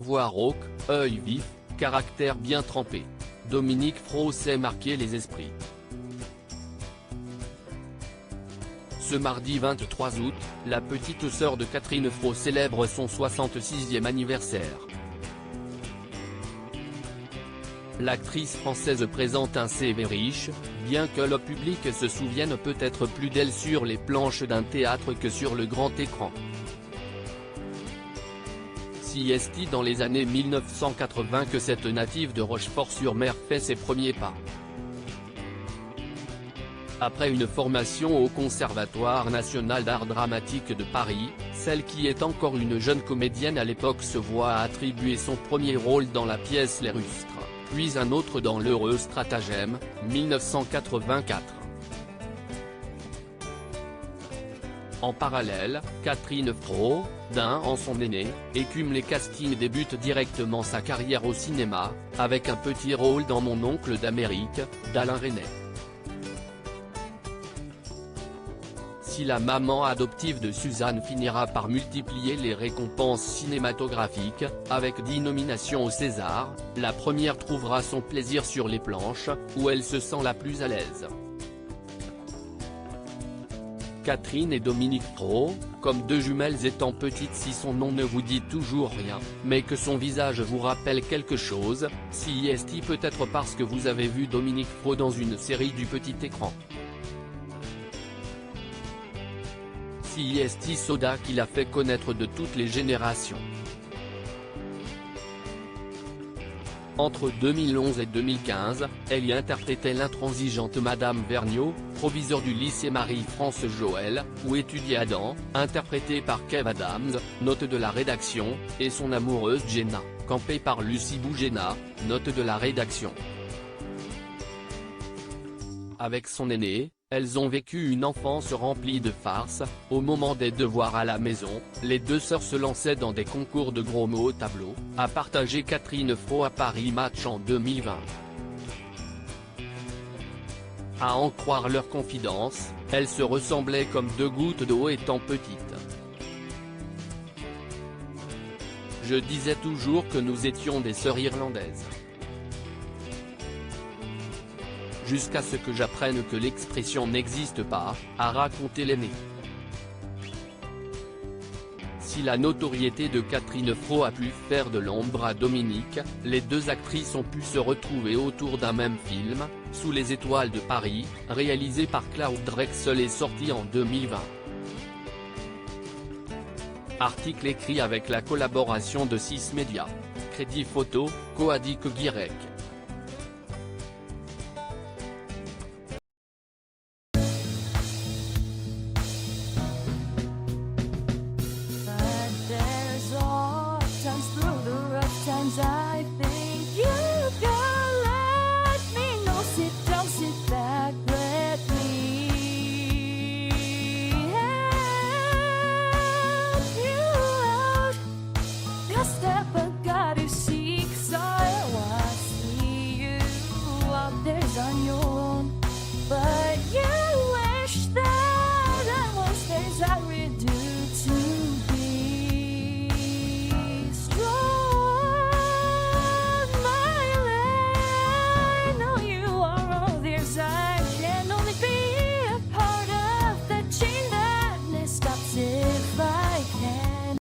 voix rauque, œil vif, caractère bien trempé. Dominique Fro sait marquer les esprits. Ce mardi 23 août, la petite sœur de Catherine Fro célèbre son 66e anniversaire. L'actrice française présente un CV riche, bien que le public se souvienne peut-être plus d'elle sur les planches d'un théâtre que sur le grand écran. Si est dans les années 1980 que cette native de Rochefort-sur-Mer fait ses premiers pas. Après une formation au Conservatoire national d'art dramatique de Paris, celle qui est encore une jeune comédienne à l'époque se voit attribuer son premier rôle dans la pièce Les Rustres, puis un autre dans L'Heureux Stratagème, 1984. En parallèle, Catherine Fro, d'un an son aînée, écume les castings et débute directement sa carrière au cinéma, avec un petit rôle dans Mon oncle d'Amérique, d'Alain Resnais. Si la maman adoptive de Suzanne finira par multiplier les récompenses cinématographiques, avec 10 nominations au César, la première trouvera son plaisir sur les planches, où elle se sent la plus à l'aise. Catherine et Dominique Fro, comme deux jumelles étant petites si son nom ne vous dit toujours rien, mais que son visage vous rappelle quelque chose, si est peut-être parce que vous avez vu Dominique Fro dans une série du petit écran. Si est Soda qui l'a fait connaître de toutes les générations. Entre 2011 et 2015, elle y interprétait l'intransigeante Madame Vergniaud, proviseur du lycée Marie-France Joël, où étudiait Adam, interprété par Kev Adams, note de la rédaction, et son amoureuse Jenna, campée par Lucie Bougena, note de la rédaction. Avec son aîné, elles ont vécu une enfance remplie de farces. Au moment des devoirs à la maison, les deux sœurs se lançaient dans des concours de gros mots au tableau, a partagé Catherine Fro à Paris Match en 2020. À en croire leur confidence, elles se ressemblaient comme deux gouttes d'eau étant petites. Je disais toujours que nous étions des sœurs irlandaises. Jusqu'à ce que j'apprenne que l'expression n'existe pas, a raconté l'aîné. Si la notoriété de Catherine Fro a pu faire de l'ombre à Dominique, les deux actrices ont pu se retrouver autour d'un même film, Sous les étoiles de Paris, réalisé par Claude Drexel et sorti en 2020. Article écrit avec la collaboration de 6 Médias. Crédit photo, Coadic Guirec.